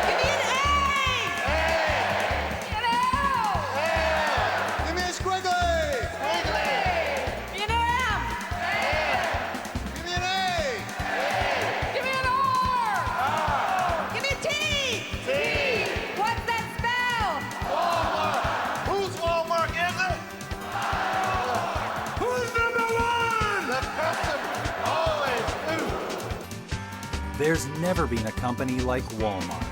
Give me an A! Give me an L! Give me a squiggly! Give me an M! Give me an A! Give me an R! Give me a T! What's that spell? Walmart! Whose Walmart is it? Who's number one? The customer. Always food. There's never been a company like Walmart.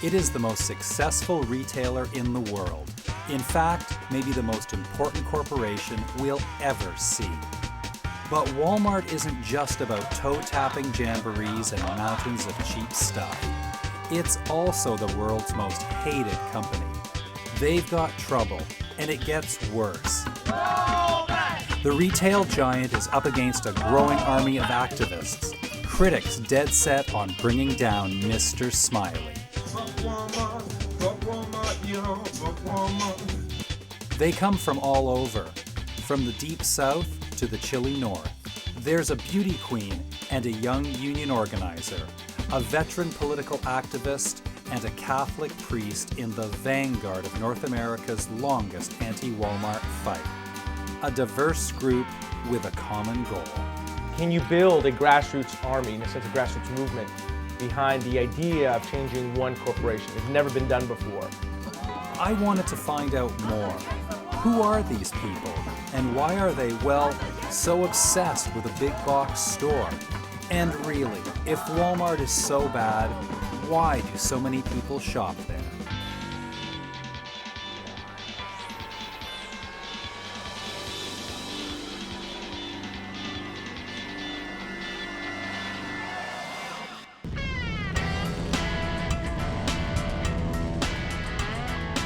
It is the most successful retailer in the world. In fact, maybe the most important corporation we'll ever see. But Walmart isn't just about toe-tapping jamborees and mountains of cheap stuff. It's also the world's most hated company. They've got trouble, and it gets worse. The retail giant is up against a growing army of activists, critics dead set on bringing down Mr. Smiley. They come from all over, from the deep south to the chilly north. There's a beauty queen and a young union organizer, a veteran political activist, and a Catholic priest in the vanguard of North America's longest anti-Walmart fight. A diverse group with a common goal. Can you build a grassroots army, in a sense, a grassroots movement behind the idea of changing one corporation? It's never been done before. I wanted to find out more. Who are these people? And why are they, well, so obsessed with a big box store? And really, if Walmart is so bad, why do so many people shop there?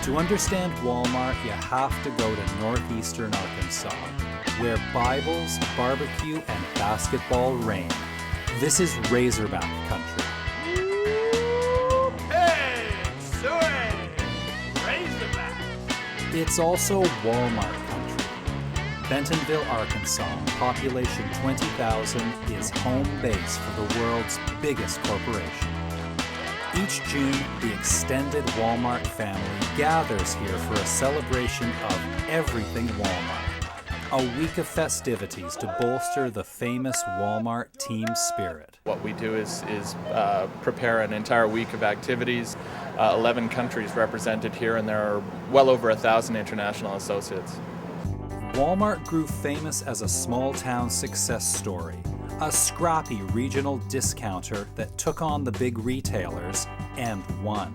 To understand Walmart, you have to go to northeastern Arkansas, where Bibles, barbecue, and basketball reign. This is Razorback country. Hey, Suey! Razorback! It's also Walmart country. Bentonville, Arkansas, population 20,000, is home base for the world's biggest corporation. Each June, the extended Walmart family gathers here for a celebration of everything Walmart. A week of festivities to bolster the famous Walmart team spirit. What we do is prepare an entire week of activities, 11 countries represented here, and there are well over 1,000 international associates. Walmart grew famous as a small-town success story. A scrappy regional discounter that took on the big retailers and won.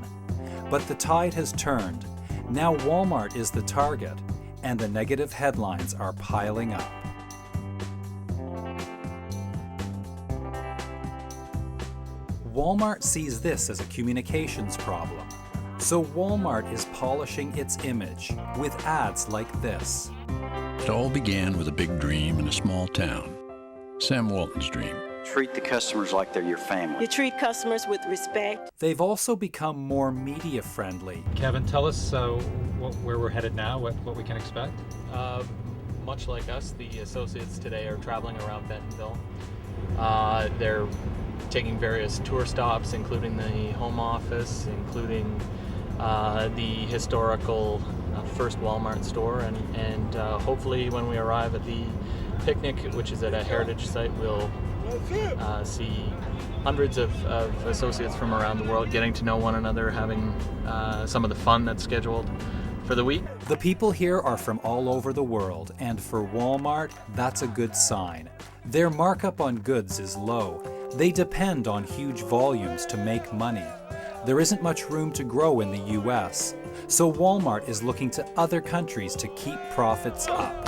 But the tide has turned. Now Walmart is the target, and the negative headlines are piling up. Walmart sees this as a communications problem. So Walmart is polishing its image with ads like this. It all began with a big dream in a small town. Sam Walton's dream. Treat the customers like they're your family. You treat customers with respect. They've also become more media friendly. Kevin, tell us where we're headed now, what we can expect. Much like us, the associates today are traveling around Bentonville. They're taking various tour stops, including the home office, including the historical first Walmart store, and hopefully when we arrive at the picnic, which is at a heritage site, we'll see hundreds of associates from around the world getting to know one another, having some of the fun that's scheduled for the week. The people here are from all over the world, and for Walmart, that's a good sign. Their markup on goods is low. They depend on huge volumes to make money. There isn't much room to grow in the US, so Walmart is looking to other countries to keep profits up.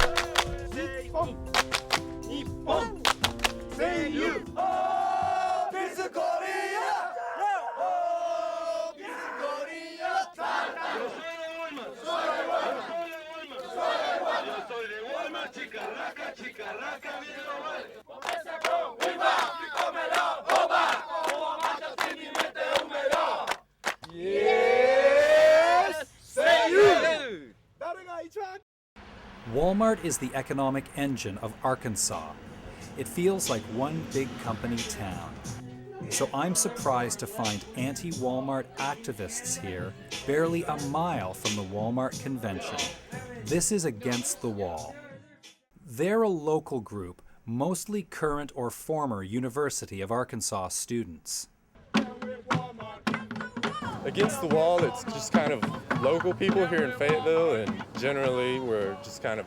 Walmart is the economic engine of Arkansas. It feels like one big company town. So I'm surprised to find anti-Walmart activists here, barely a mile from the Walmart convention. This is Against the Wall. They're a local group, mostly current or former University of Arkansas students. Against the Wall, it's just kind of local people here in Fayetteville, and generally we're just kind of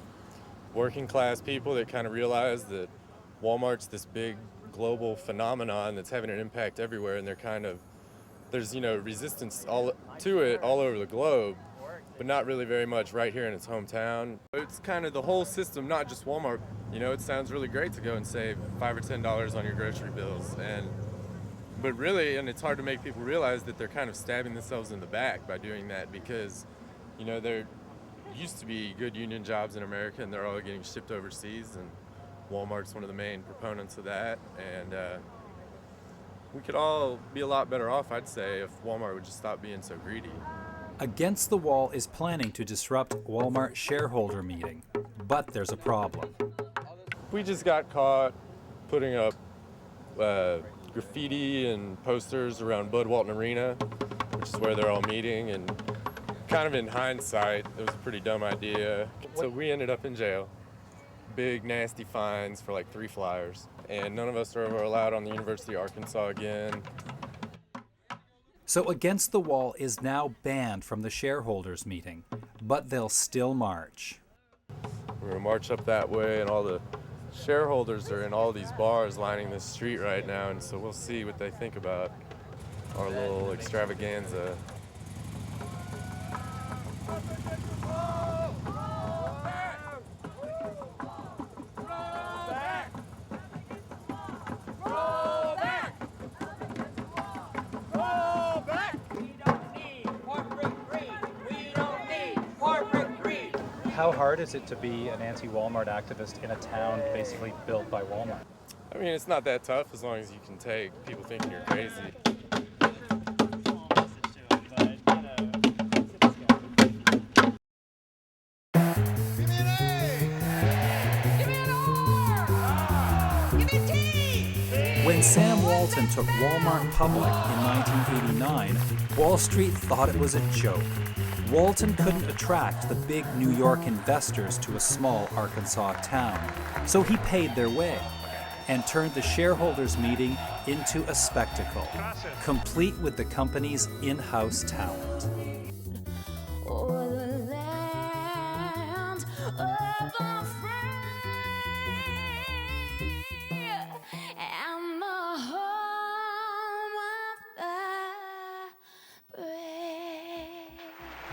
working class people that kind of realize that Walmart's this big global phenomenon that's having an impact everywhere, and there's resistance to it all over the globe, but not really very much right here in its hometown. It's kind of the whole system, not just Walmart. It sounds really great to go and save $5 or $10 on your grocery bills, but really, and it's hard to make people realize that they're kind of stabbing themselves in the back by doing that, because there used to be good union jobs in America, and they're all getting shipped overseas, and Walmart's one of the main proponents of that, and we could all be a lot better off, I'd say, if Walmart would just stop being so greedy. Against the Wall is planning to disrupt Walmart shareholder meeting, but there's a problem. We just got caught putting up graffiti and posters around Bud Walton Arena, which is where they're all meeting, and kind of in hindsight, it was a pretty dumb idea. So we ended up in jail. Big, nasty fines for like 3 flyers. And none of us are ever allowed on the University of Arkansas again. So Against the Wall is now banned from the shareholders meeting, but they'll still march. We're gonna march up that way, and all the shareholders are in all these bars lining this street right now, and so we'll see what they think about our little extravaganza. How hard is it to be an anti-Walmart activist in a town basically built by Walmart? I mean, it's not that tough as long as you can take people thinking you're crazy. When Sam Walton took Walmart public in 1989, Wall Street thought it was a joke. Walton couldn't attract the big New York investors to a small Arkansas town, so he paid their way and turned the shareholders meeting into a spectacle, complete with the company's in-house talent.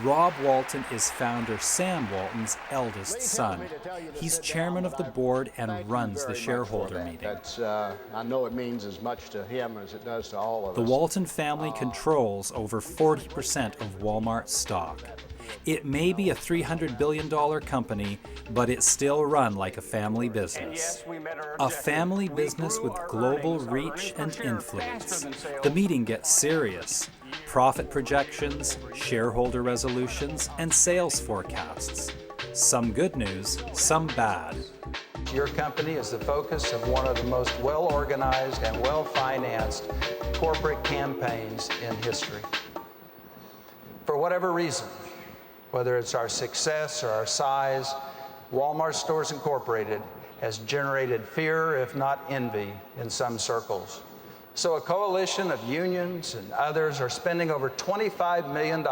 Rob Walton is founder Sam Walton's eldest son. He's chairman of the board and runs the shareholder meeting. I know it means as much to him as it does to all of us. The Walton family controls over 40% of Walmart's stock. It may be a $300 billion company, but it's still run like a family business. A family business with global reach and influence. The meeting gets serious. Profit projections, shareholder resolutions, and sales forecasts. Some good news, some bad. Your company is the focus of one of the most well-organized and well-financed corporate campaigns in history. For whatever reason, whether it's our success or our size, Walmart Stores Incorporated has generated fear, if not envy, in some circles. So a coalition of unions and others are spending over $25 million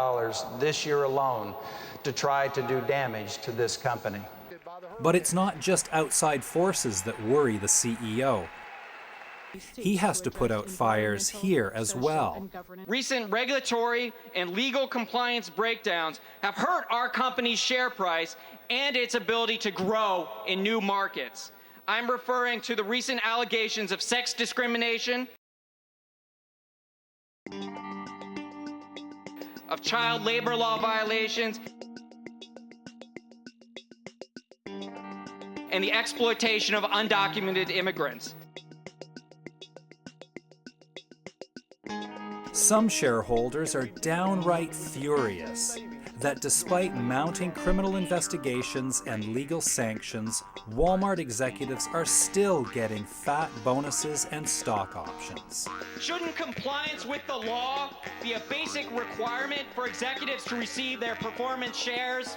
this year alone to try to do damage to this company. But it's not just outside forces that worry the CEO. He has to put out fires here as well. Recent regulatory and legal compliance breakdowns have hurt our company's share price and its ability to grow in new markets. I'm referring to the recent allegations of sex discrimination, of child labor law violations, and the exploitation of undocumented immigrants. Some shareholders are downright furious. that despite mounting criminal investigations and legal sanctions, Walmart executives are still getting fat bonuses and stock options. Shouldn't compliance with the law be a basic requirement for executives to receive their performance shares?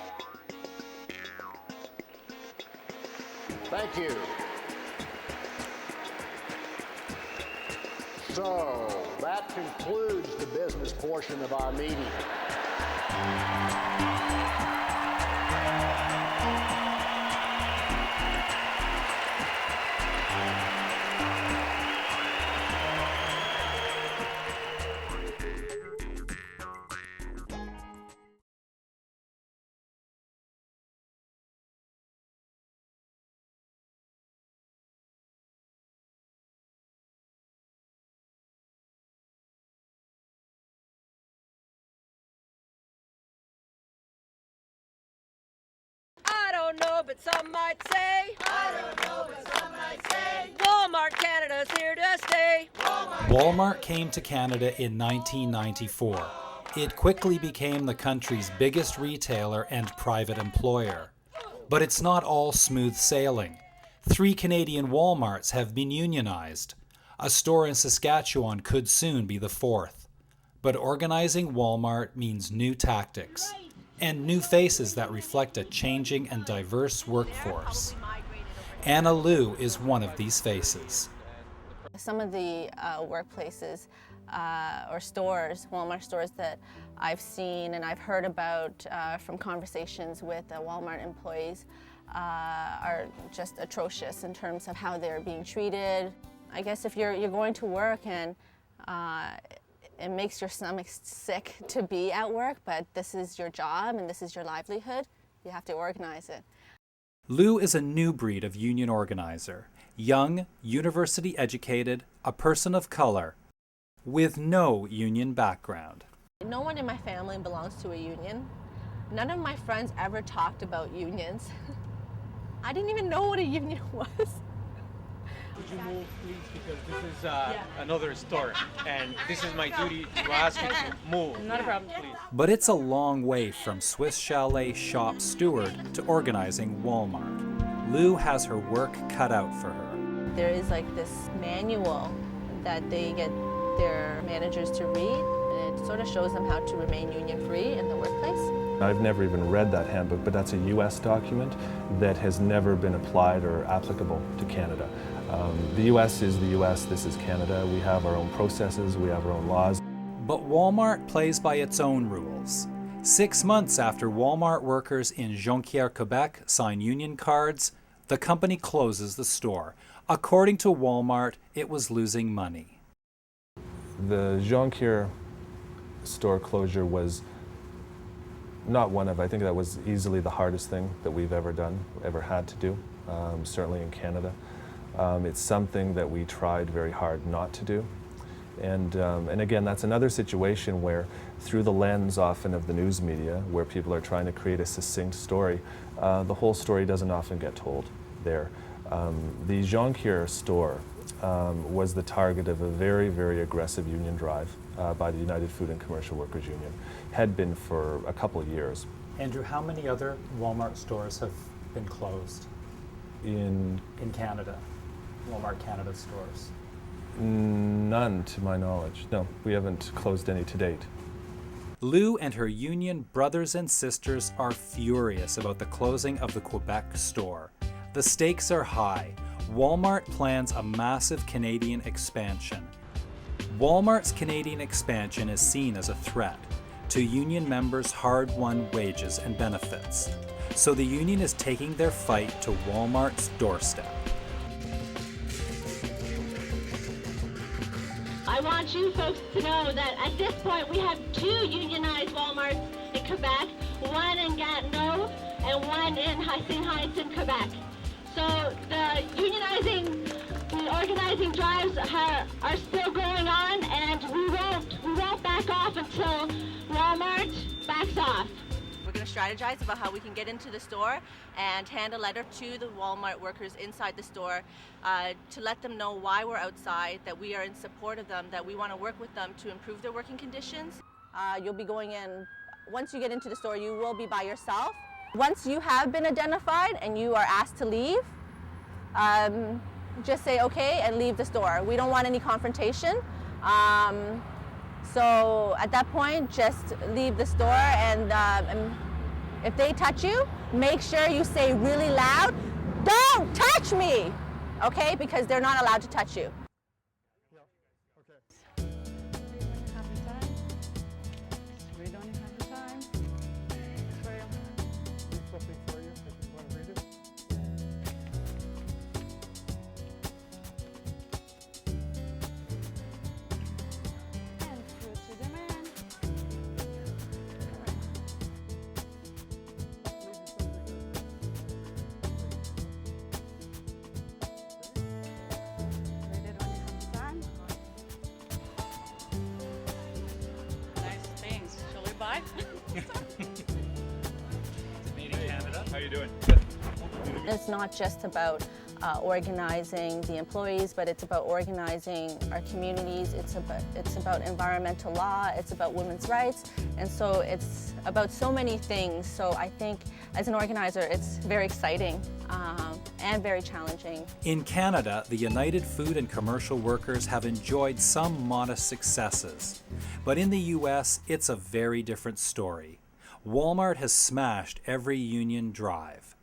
Thank you. So, that concludes the business portion of our meeting. I don't know, but some might say. I don't know, but some might say. Walmart Canada's here to stay. Walmart came to Canada in 1994. It quickly became the country's biggest retailer and private employer. But it's not all smooth sailing. 3 Canadian Walmarts have been unionized. A store in Saskatchewan could soon be the 4th. But organizing Walmart means new tactics and new faces that reflect a changing and diverse workforce. Anna Liu is one of these faces. Some of the workplaces or stores, Walmart stores that I've seen and I've heard about from conversations with Walmart employees are just atrocious in terms of how they're being treated. I guess if you're going to work and it makes your stomach sick to be at work, but this is your job and this is your livelihood, you have to organize it. Liu is a new breed of union organizer. Young, university-educated, a person of color, with no union background. No one in my family belongs to a union. None of my friends ever talked about unions. I didn't even know what a union was. Could you move, please? Because this is another store, and this is my duty to ask you to move. Not a problem, please. But it's a long way from Swiss Chalet shop steward to organizing Walmart. Liu has her work cut out for her. There is like this manual that they get their managers to read, and it sort of shows them how to remain union-free in the workplace. I've never even read that handbook, but that's a U.S. document that has never been applied or applicable to Canada. The U.S. is the U.S., this is Canada. We have our own processes, we have our own laws. But Walmart plays by its own rules. 6 months after Walmart workers in Jonquière, Quebec sign union cards, the company closes the store. According to Walmart, it was losing money. The Jonquière store closure was not one of, I think that was easily the hardest thing that we've ever done, ever had to do, certainly in Canada. It's something that we tried very hard not to do. And again, that's another situation where through the lens often of the news media, where people are trying to create a succinct story, the whole story doesn't often get told there. The Jonquière store was the target of a very, very aggressive union drive by the United Food and Commercial Workers Union. Had been for a couple of years. Andrew, how many other Walmart stores have been closed in Canada? Walmart Canada stores? None to my knowledge. No, we haven't closed any to date. Liu and her union brothers and sisters are furious about the closing of the Quebec store. The stakes are high. Walmart plans a massive Canadian expansion. Walmart's Canadian expansion is seen as a threat to union members' hard-won wages and benefits. So the union is taking their fight to Walmart's doorstep. I want you folks to know that at this point we have 2 unionized Walmarts in Quebec, one in Gatineau and one in St. Heights in Quebec. So the organizing drives are still going on, and we won't back off until Walmart backs off. We're going to strategize about how we can get into the store and hand a letter to the Walmart workers inside the store to let them know why we're outside, that we are in support of them, that we want to work with them to improve their working conditions. You'll be going in once you get into the store, you will be by yourself. Once you have been identified and you are asked to leave, just say okay and leave the store. We don't want any confrontation. So at that point, just leave the store, and if they touch you, make sure you say really loud, "Don't touch me!" Okay? Because they're not allowed to touch you. We don't even have the time. Something for you if you want to read it. And fruit to the man. We don't even have the time. Nice things. Shall we buy? Made in Canada. How you doing? It's not just about organizing the employees, but it's about organizing our communities. It's about environmental law. It's about women's rights, and so it's about so many things. So I think, as an organizer, it's very exciting and very challenging. In Canada, the United Food and Commercial Workers have enjoyed some modest successes. But in the US, it's a very different story. Walmart has smashed every union drive.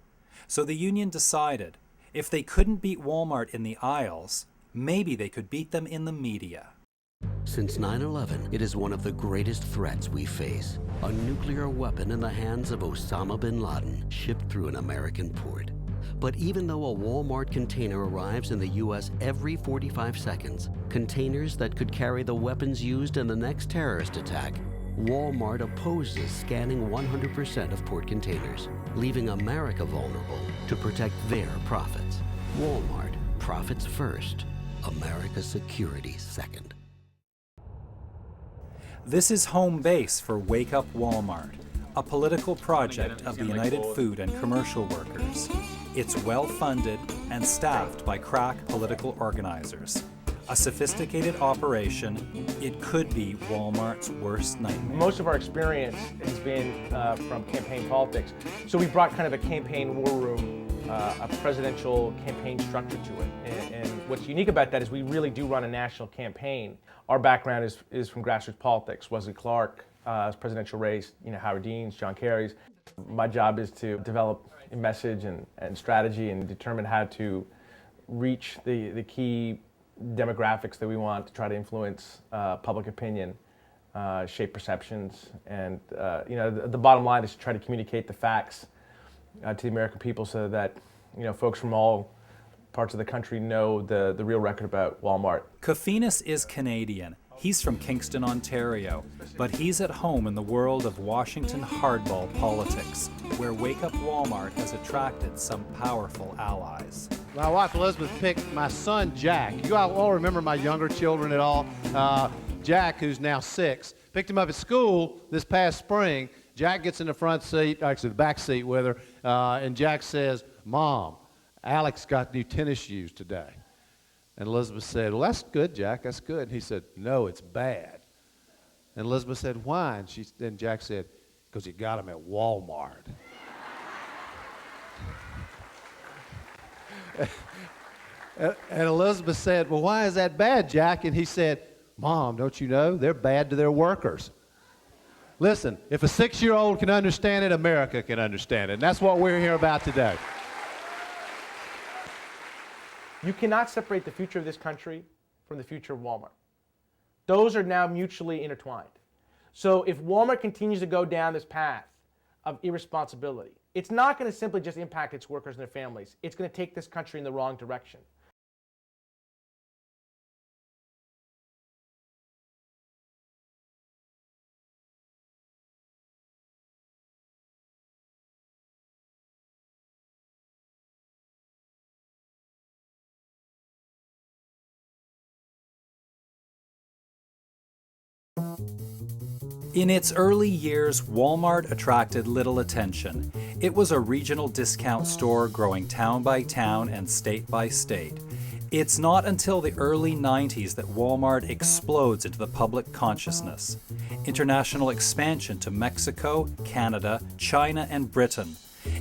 So the union decided, if they couldn't beat Walmart in the aisles, maybe they could beat them in the media. Since 9/11, it is one of the greatest threats we face. A nuclear weapon in the hands of Osama bin Laden shipped through an American port. But even though a Walmart container arrives in the US every 45 seconds, containers that could carry the weapons used in the next terrorist attack, Walmart opposes scanning 100% of port containers, leaving America vulnerable to protect their profits. Walmart, profits first, America's security second. This is home base for Wake Up Walmart, a political project of the United Food and Commercial Workers. It's well-funded and staffed by crack political organizers. A sophisticated operation, it could be Walmart's worst nightmare. Most of our experience has been from campaign politics. So we brought kind of a campaign war room, a presidential campaign structure to it. And what's unique about that is we really do run a national campaign. Our background is from grassroots politics. Wesley Clark, presidential race, Howard Dean's, John Kerry's. My job is to develop a message and strategy and determine how to reach the key demographics that we want to try to influence public opinion, shape perceptions, and the bottom line is to try to communicate the facts to the American people so that folks from all parts of the country know the real record about Walmart. Kofinas is Canadian. He's from Kingston, Ontario, but he's at home in the world of Washington hardball politics, where Wake Up Walmart has attracted some powerful allies. My wife Elizabeth picked my son Jack. You all remember my younger children at all? Jack, who's now 6, picked him up at school this past spring. Jack gets in the front seat, actually the back seat with her, and Jack says, "Mom, Alex got new tennis shoes today." And Elizabeth said, "Well, that's good, Jack, that's good." And he said, "No, it's bad." And Elizabeth said, "Why?" And Jack said, "Because you got them at Walmart." And Elizabeth said, "Well, why is that bad, Jack?" And he said, "Mom, don't you know, they're bad to their workers." Listen, if a 6-year-old can understand it, America can understand it. And that's what we're here about today. You cannot separate the future of this country from the future of Walmart. Those are now mutually intertwined. So if Walmart continues to go down this path of irresponsibility, it's not going to simply just impact its workers and their families. It's going to take this country in the wrong direction. In its early years, Walmart attracted little attention. It was a regional discount store growing town by town and state by state. It's not until the early 90s that Walmart explodes into the public consciousness. International expansion to Mexico, Canada, China, and Britain.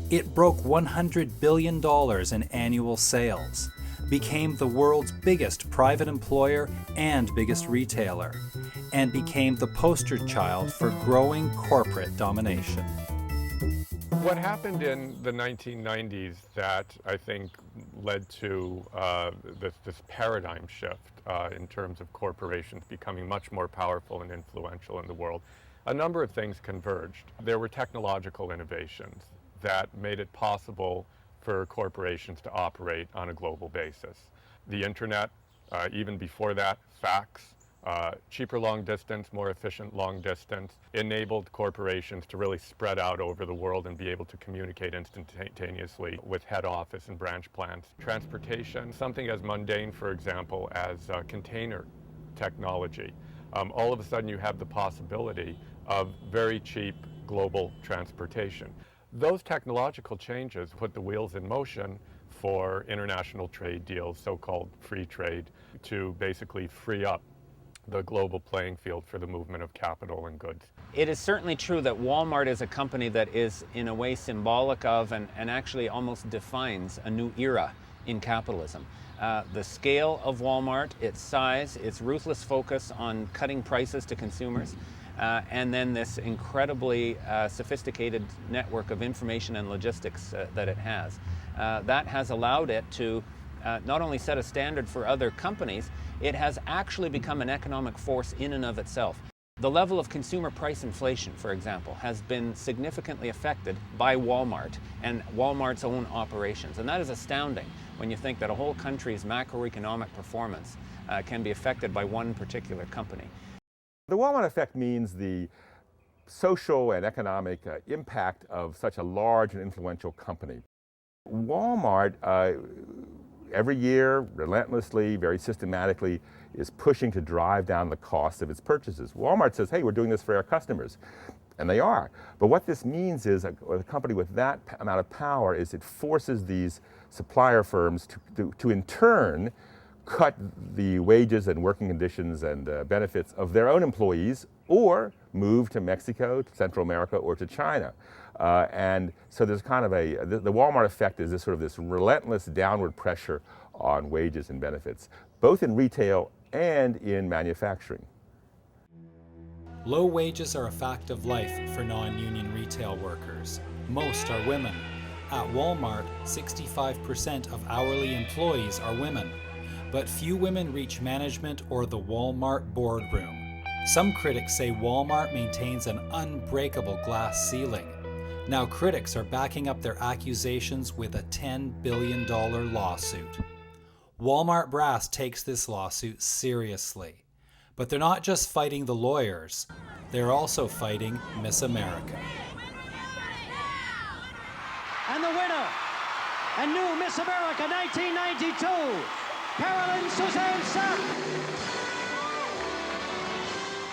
It broke $100 billion in annual sales, became the world's biggest private employer and biggest retailer, and became the poster child for growing corporate domination. What happened in the 1990s that I think led to this paradigm shift in terms of corporations becoming much more powerful and influential in the world, a number of things converged. There were technological innovations that made it possible for corporations to operate on a global basis. The internet, even before that, fax, cheaper long distance, more efficient long distance, enabled corporations to really spread out over the world and be able to communicate instantaneously with head office and branch plants. Transportation, something as mundane, for example, as container technology. All of a sudden you have the possibility of very cheap global transportation. Those technological changes put the wheels in motion for international trade deals, so-called free trade, to basically free up the global playing field for the movement of capital and goods. It is certainly true that Walmart is a company that is in a way symbolic of and actually almost defines a new era in capitalism. The scale of Walmart, its size, its ruthless focus on cutting prices to consumers, and then this incredibly sophisticated network of information and logistics that it has. That has allowed it to not only set a standard for other companies, it has actually become an economic force in and of itself. The level of consumer price inflation, for example, has been significantly affected by Walmart and Walmart's own operations. And that is astounding when you think that a whole country's macroeconomic performance can be affected by one particular company. The Walmart effect means the social and economic impact of such a large and influential company. Walmart, every year, relentlessly, very systematically, is pushing to drive down the cost of its purchases. Walmart says, hey, we're doing this for our customers. And they are. But what this means is a company with that amount of power is it forces these supplier firms to in turn cut the wages and working conditions and benefits of their own employees, or move to Mexico, to Central America, or to China. And so there's kind of the Walmart effect is this sort of this relentless downward pressure on wages and benefits, both in retail and in manufacturing. Low wages are a fact of life for non-union retail workers. Most are women. At Walmart, 65% of hourly employees are women. But few women reach management or the Walmart boardroom. Some critics say Walmart maintains an unbreakable glass ceiling. Now critics are backing up their accusations with a $10 billion lawsuit. Walmart brass takes this lawsuit seriously. But they're not just fighting the lawyers, they're also fighting Miss America. And the winner, a new Miss America 1992, Carolyn Suzanne Sack.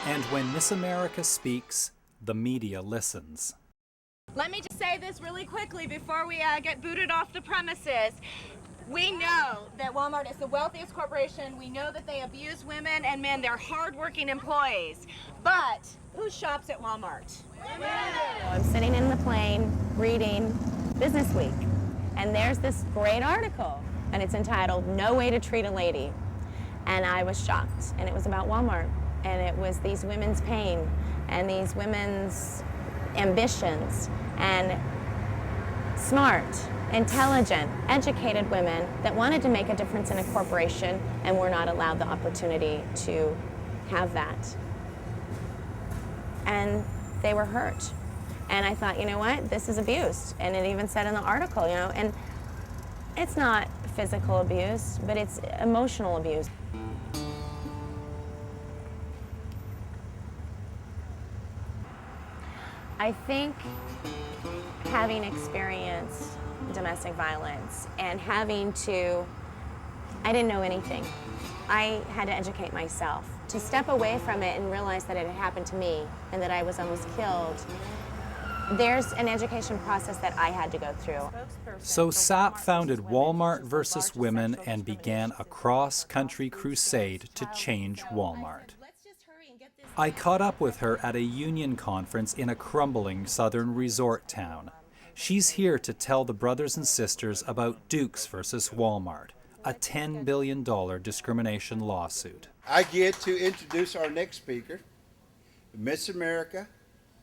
And when Miss America speaks, the media listens. Let me just say this really quickly before we get booted off the premises. We know that Walmart is the wealthiest corporation. We know that they abuse women and men. They're hardworking employees. But who shops at Walmart? Women! I'm sitting in the plane reading Business Week, and there's this great article, and it's entitled, "No Way to Treat a Lady." And I was shocked, and it was about Walmart, and it was these women's pain and these women's ambitions and smart, intelligent, educated women that wanted to make a difference in a corporation and were not allowed the opportunity to have that. And they were hurt. And I thought, you know what, this is abuse. And it even said in the article, you know, and it's not physical abuse, but it's emotional abuse. I think having experienced domestic violence and having to, I didn't know anything. I had to educate myself. To step away from it and realize that it had happened to me and that I was almost killed, there's an education process that I had to go through. So Sapp founded Wal-Mart versus Women and began a cross-country crusade to change Wal-Mart. I caught up with her at a union conference in a crumbling southern resort town. She's here to tell the brothers and sisters about Dukes versus Wal-Mart, a $10 billion discrimination lawsuit. I get to introduce our next speaker, Miss America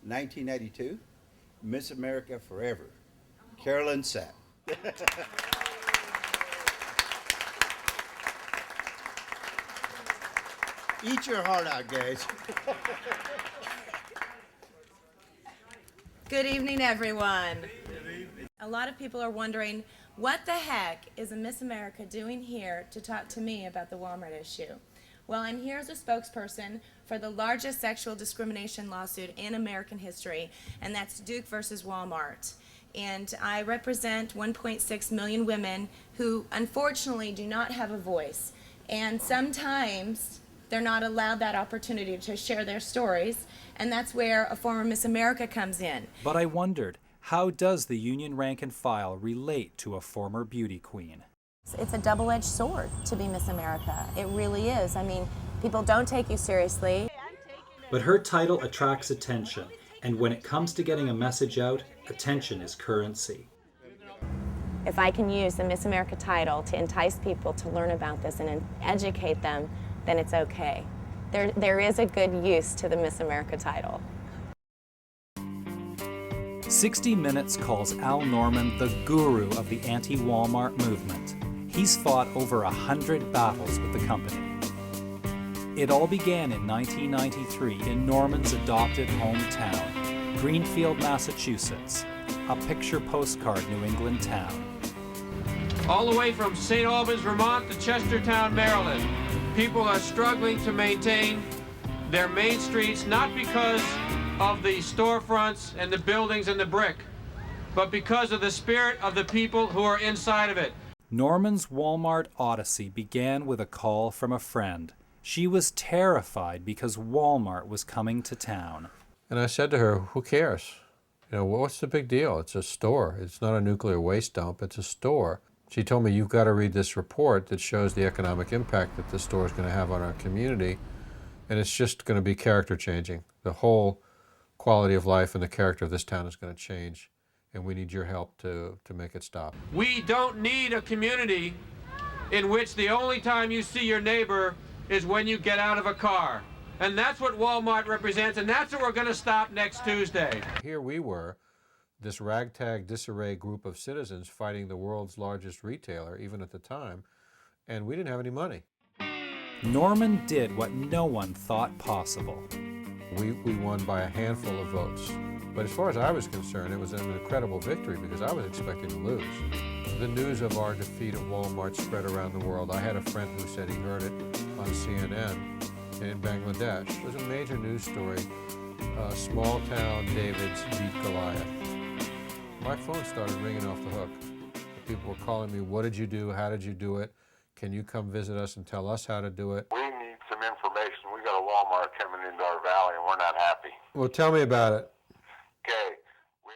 1992, Miss America Forever, Carolyn Sapp. Eat your heart out, guys. Good evening, everyone. A lot of people are wondering, what the heck is a Miss America doing here to talk to me about the Wal-Mart issue? Well, I'm here as a spokesperson for the largest sexual discrimination lawsuit in American history, and that's Duke versus Wal-Mart. And I represent 1.6 million women who unfortunately do not have a voice. And sometimes they're not allowed that opportunity to share their stories, and that's where a former Miss America comes in. But I wondered, how does the union rank and file relate to a former beauty queen? It's a double-edged sword to be Miss America. It really is. I mean, people don't take you seriously. But her title attracts attention, and when it comes to getting a message out, attention is currency. If I can use the Miss America title to entice people to learn about this and educate them, then it's okay. There is a good use to the Miss America title. 60 Minutes calls Al Norman the guru of the anti-Walmart movement. He's fought over 100 battles with the company. It all began in 1993 in Norman's adopted hometown, Greenfield, Massachusetts, a picture postcard New England town. All the way from St. Albans, Vermont to Chestertown, Maryland, people are struggling to maintain their main streets, not because of the storefronts and the buildings and the brick, but because of the spirit of the people who are inside of it. Norman's Walmart odyssey began with a call from a friend. She was terrified because Walmart was coming to town. And I said to her, who cares? You know, what's the big deal? It's a store. It's not a nuclear waste dump, it's a store. She told me, you've got to read this report that shows the economic impact that this store is going to have on our community, and it's just going to be character changing. The whole quality of life and the character of this town is going to change, and we need your help to make it stop. We don't need a community in which the only time you see your neighbor is when you get out of a car. And that's what Walmart represents, and that's what we're going to stop next Tuesday. Here we were, this ragtag disarray group of citizens fighting the world's largest retailer, even at the time, and we didn't have any money. Norman did what no one thought possible. We won by a handful of votes. But as far as I was concerned, it was an incredible victory because I was expecting to lose. The news of our defeat at Walmart spread around the world. I had a friend who said he heard it on CNN in Bangladesh. It was a major news story. Small town Davids beat Goliath. My phone started ringing off the hook. People were calling me, what did you do? How did you do it? Can you come visit us and tell us how to do it? We need some information. We got a Walmart coming into our valley and we're not happy. Well, tell me about it. Okay.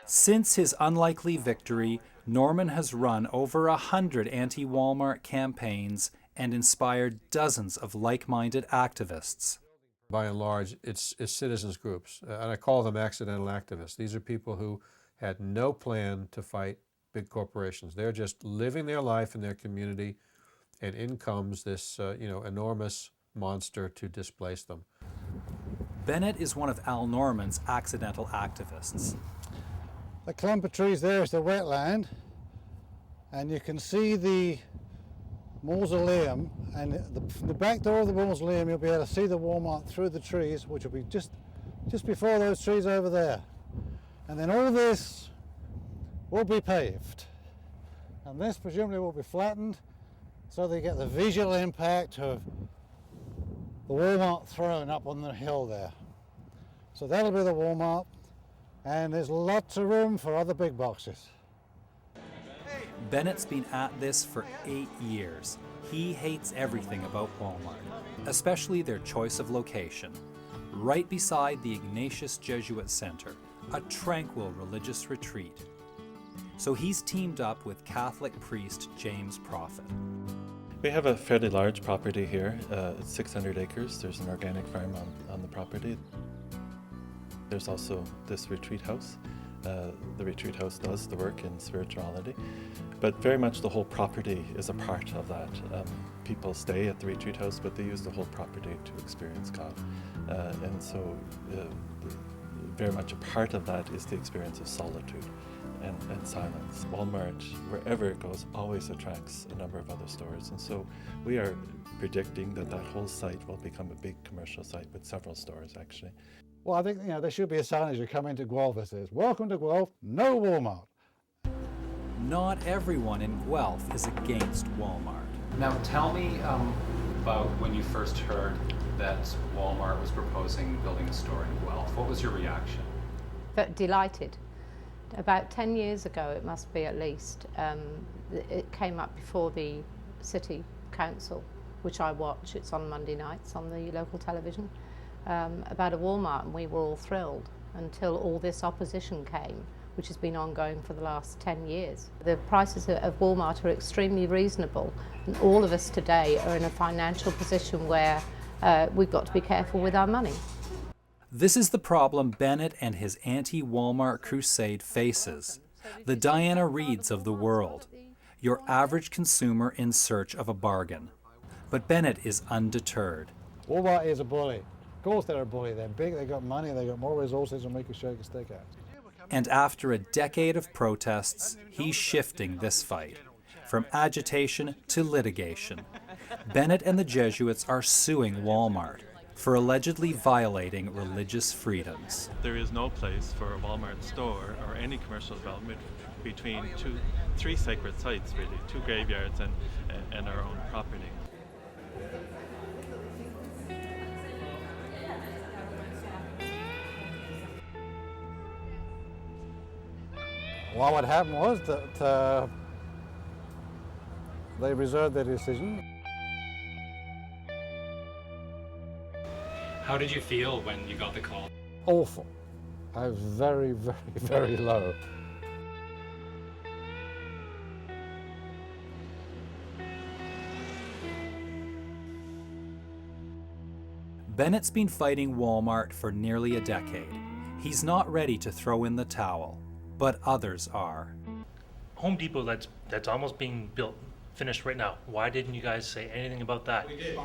Since his unlikely victory, Norman has run over 100 anti-Walmart campaigns and inspired dozens of like-minded activists. By and large, it's citizens groups, and I call them accidental activists. These are people who had no plan to fight big corporations. They're just living their life in their community, and in comes this enormous monster to displace them. Bennett is one of Al Norman's accidental activists. The clump of trees there is the wetland, and you can see the mausoleum, and the back door of the mausoleum you'll be able to see the Walmart through the trees, which will be just before those trees over there. And then all this will be paved, and this presumably will be flattened so they get the visual impact of the Walmart throne up on the hill there. So that'll be the Walmart, and there's lots of room for other big boxes. Bennett's been at this for 8 years. He hates everything about Walmart, especially their choice of location. Right beside the Ignatius Jesuit Center, a tranquil religious retreat. So he's teamed up with Catholic priest James Prophet. We have a fairly large property here. It's 600 acres. There's an organic farm on the property. There's also this retreat house. The retreat house does the work in spirituality, but very much the whole property is a part of that. People stay at the retreat house, but they use the whole property to experience God. And so very much a part of that is the experience of solitude and silence. Wal-Mart, wherever it goes, always attracts a number of other stores. And so we are predicting that that whole site will become a big commercial site with several stores, actually. Well, I think, there should be a sign as you come into Guelph that says, "Welcome to Guelph, no Wal-Mart." Not everyone in Guelph is against Wal-Mart. Now tell me about when you first heard that Wal-Mart was proposing building a store in Guelph. What was your reaction? But delighted. About 10 years ago, it must be at least, it came up before the City Council, which I watch. It's on Monday nights on the local television, about a Wal-Mart, and we were all thrilled until all this opposition came, which has been ongoing for the last 10 years. The prices of Wal-Mart are extremely reasonable, and all of us today are in a financial position where we've got to be careful with our money. This is the problem Bennett and his anti-Wal-Mart crusade faces. The Diana Reeds of the world, your average consumer in search of a bargain. But Bennett is undeterred. Wal-Mart is a bully. Of course they're a bully. They're big, they got money, they got more resources than we could shake a stick at. And after a decade of protests, he's shifting this fight, from agitation to litigation. Bennett and the Jesuits are suing Wal-Mart for allegedly violating religious freedoms. There is no place for a Wal-Mart store or any commercial development between three sacred sites, really, 2 graveyards and our own property. Well, what happened was that they reserved their decision. How did you feel when you got the call? Awful. I was very, very, very low. Bennett's been fighting Wal-Mart for nearly a decade. He's not ready to throw in the towel, but others are. Home Depot that's almost being built, finished right now. Why didn't you guys say anything about that? We did.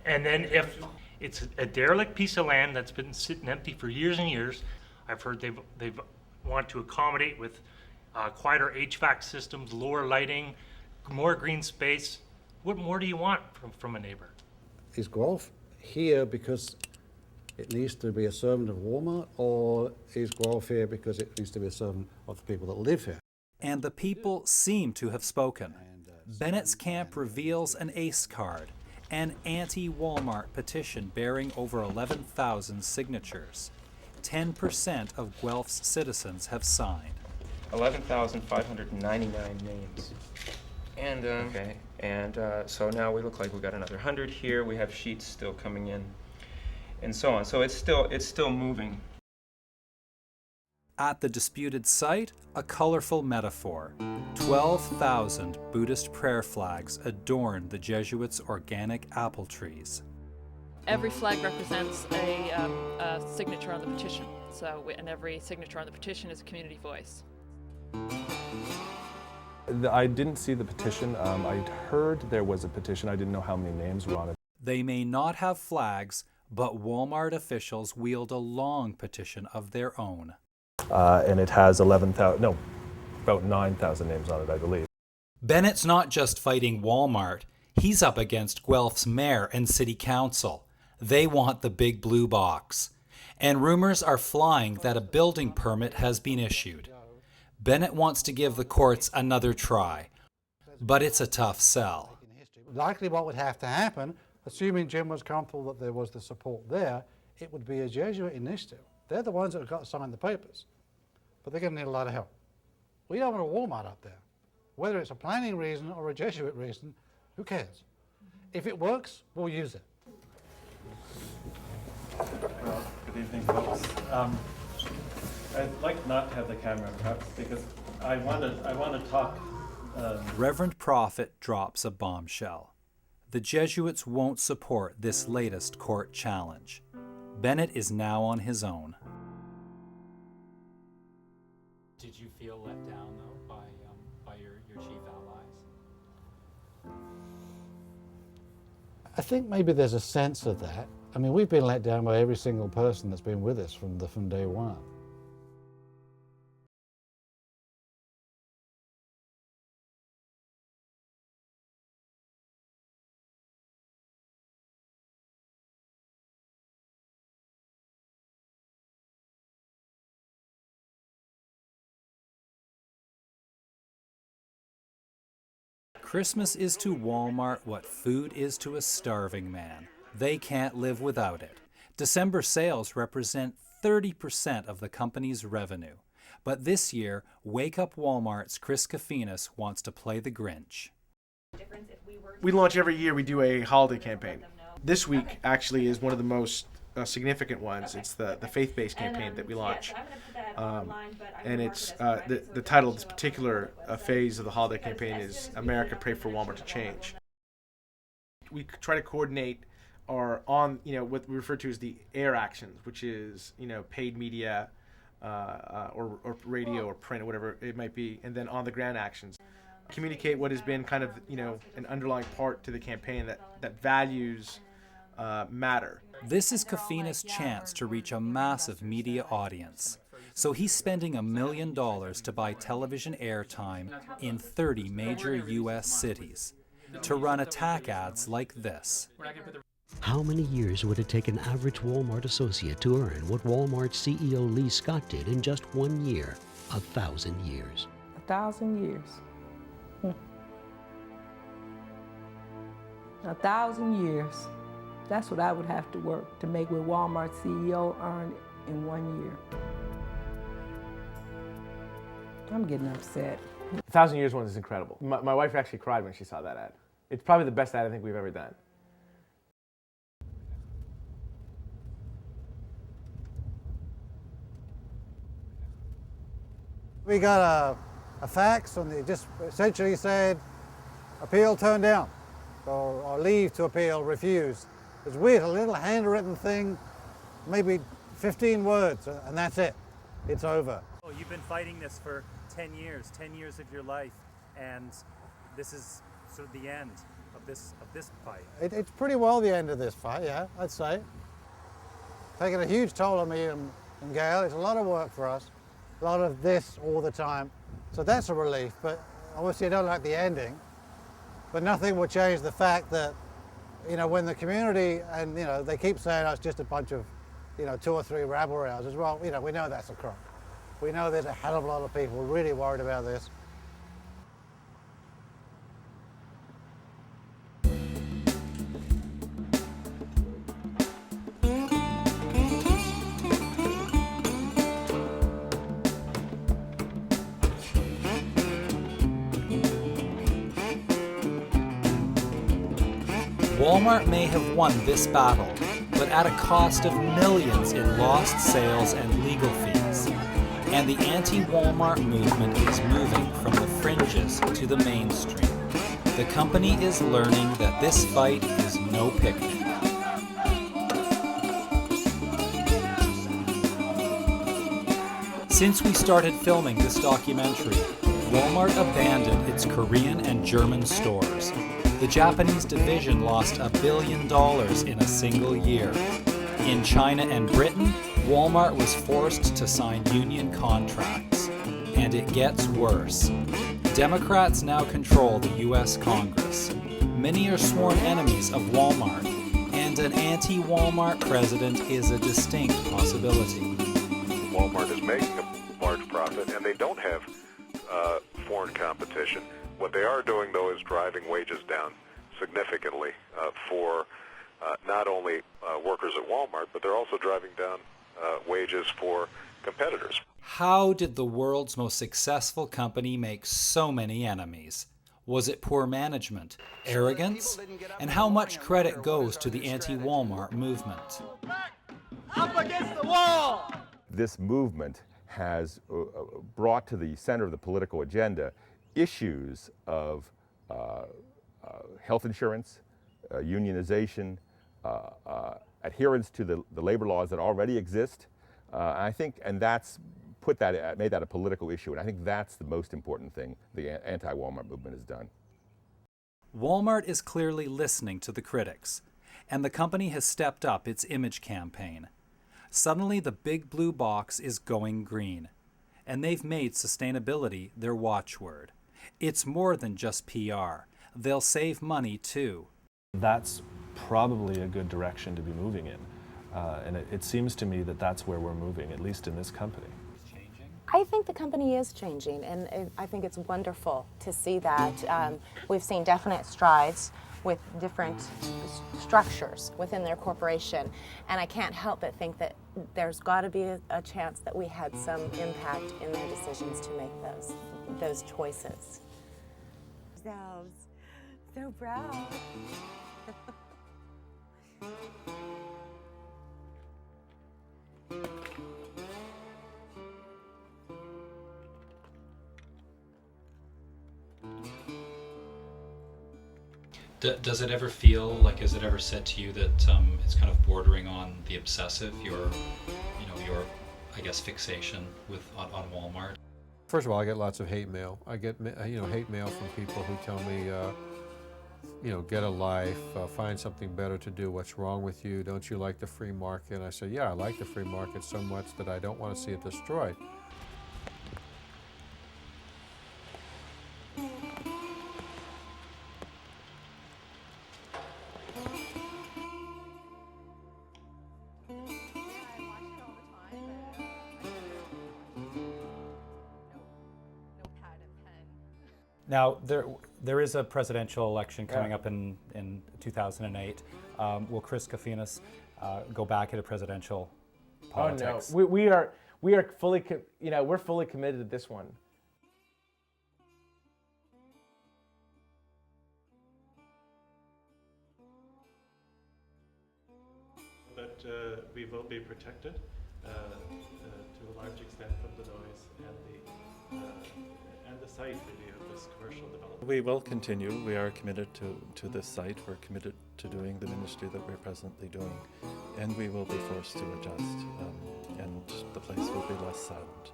And then if it's a derelict piece of land that's been sitting empty for years and years, I've heard they've want to accommodate with quieter HVAC systems, lower lighting, more green space. What more do you want from a neighbor? Is Guelph here because it needs to be a servant of Wal-Mart, or is Guelph here because it needs to be a servant of the people that live here? And the people seem to have spoken. Bennett's camp reveals an ACE card, an anti-Wal-Mart petition bearing over 11,000 signatures. 10% of Guelph's citizens have signed. 11,599 names. And okay, and so now we look like we got another 100 here. We have sheets still coming in, and so on. So it's still moving. At the disputed site, a colorful metaphor. 12,000 Buddhist prayer flags adorn the Jesuits' organic apple trees. Every flag represents a signature on the petition. And every signature on the petition is a community voice. I didn't see the petition. I'd heard there was a petition. I didn't know how many names were on it. They may not have flags, but Wal-Mart officials wield a long petition of their own. And it has about 9,000 names on it, I believe. Bennett's not just fighting Wal-Mart. He's up against Guelph's mayor and city council. They want the big blue box. And rumors are flying that a building permit has been issued. Bennett wants to give the courts another try, but it's a tough sell. Likely what would have to happen, assuming Jim was comfortable that there was the support there, it would be a Jesuit initiative. They're the ones that have got to sign the papers, but they're going to need a lot of help. We don't want a Wal-Mart up there. Whether it's a planning reason or a Jesuit reason, who cares? If it works, we'll use it. Well, good evening, folks. I'd like not to have the camera up because I want to talk. Reverend Prophet drops a bombshell. The Jesuits won't support this latest court challenge. Bennett is now on his own. Did you feel let down, though, by your chief allies? I think maybe there's a sense of that. I mean, we've been let down by every single person that's been with us from day one. Christmas is to Walmart what food is to a starving man. They can't live without it. December sales represent 30% of the company's revenue. But this year, Wake Up Walmart's Chris Kafinas wants to play the Grinch. We launch every year, we do a holiday campaign. This week actually is one of the most significant ones. It's the faith-based campaign that we launch. And it's the title of this particular phase of the holiday campaign is America Pray for Walmart to Change. We try to coordinate our what we refer to as the air actions, which is paid media or radio or print or whatever it might be, and then on the ground actions. Communicate what has been kind of an underlying part to the campaign that values matter. This is Kafinas' chance to reach a massive media audience. So he's spending $1 million to buy television airtime in 30 major U.S. cities to run attack ads like this. How many years would it take an average Walmart associate to earn what Walmart CEO Lee Scott did in just 1 year? 1,000 years. 1,000 years. 1,000 years. That's what I would have to work to make what Walmart CEO earned in 1 year. I'm getting upset. 1,000 Years one is incredible. My wife actually cried when she saw that ad. It's probably the best ad I think we've ever done. We got a fax and it just essentially said, appeal turned down, or leave to appeal refused. It's weird, a little handwritten thing, maybe 15 words, and that's it. It's over. Oh, you've been fighting this for 10 years of your life, and this is sort of the end of this fight. It's pretty well the end of this fight, yeah, I'd say. Taking a huge toll on me and Gail. It's a lot of work for us, a lot of this all the time. So that's a relief, but obviously I don't like the ending. But nothing will change the fact that, when the community, and they keep saying, oh, it's just a bunch of, 2 or 3 rabble rousers. Well, we know that's a crock. We know there's a hell of a lot of people really worried about this. Walmart may have won this battle, but at a cost of millions in lost sales and legal fees. And the anti-Walmart movement is moving from the fringes to the mainstream. The company is learning that this fight is no picnic. Since we started filming this documentary, Walmart abandoned its Korean and German stores. The Japanese division lost $1 billion in a single year. In China and Britain, Walmart was forced to sign union contracts. And it gets worse. Democrats now control the U.S. Congress. Many are sworn enemies of Walmart, and an anti-Walmart president is a distinct possibility. Walmart is making a large profit, and they don't have foreign competition. What they are doing, though, is driving wages down significantly for not only workers at Walmart, but they're also driving down wages for competitors. How did the world's most successful company make so many enemies? Was it poor management, arrogance? And how much credit goes to the anti-Walmart movement? Up against the wall! This movement has brought to the center of the political agenda issues of health insurance, unionization, adherence to the labor laws that already exist. I think, and that's made that a political issue, and I think that's the most important thing the anti-Walmart movement has done. Walmart is clearly listening to the critics, and the company has stepped up its image campaign. Suddenly, the big blue box is going green, and they've made sustainability their watchword. It's more than just PR. They'll save money, too. That's probably a good direction to be moving in, and it seems to me that that's where we're moving, at least in this company. I think the company is changing, and I think it's wonderful to see that. We've seen definite strides with different structures within their corporation, and I can't help but think that there's got to be a chance that we had some impact in their decisions to make those choices. So proud. Does it ever feel like, has it ever said to you that it's kind of bordering on the obsessive, your I guess fixation on Walmart? First of all, I get lots of hate mail. I get hate mail from people who tell me, get a life, find something better to do. What's wrong with you? Don't you like the free market? And I say, yeah, I like the free market so much that I don't want to see it destroyed. Now, there is a presidential election coming up in 2008. Will Chris Kofinas go back into presidential politics? Oh no, we are fully we're fully committed to this one. That we will be protected to a large extent from the noise and the site really of this commercial development. We will continue. We are committed to this site. We're committed to doing the ministry that we're presently doing, and we will be forced to adjust, and the place will be less sound.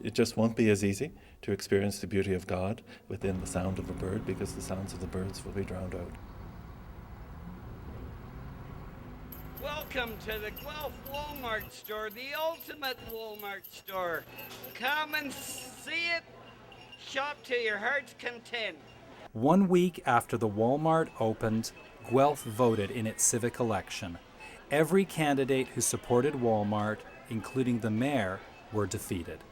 It just won't be as easy to experience the beauty of God within the sound of a bird, because the sounds of the birds will be drowned out. Welcome to the Guelph Walmart store, the ultimate Walmart store. Come and see it, shop to your heart's content. 1 week after the Walmart opened, Guelph voted in its civic election. Every candidate who supported Walmart, including the mayor, were defeated.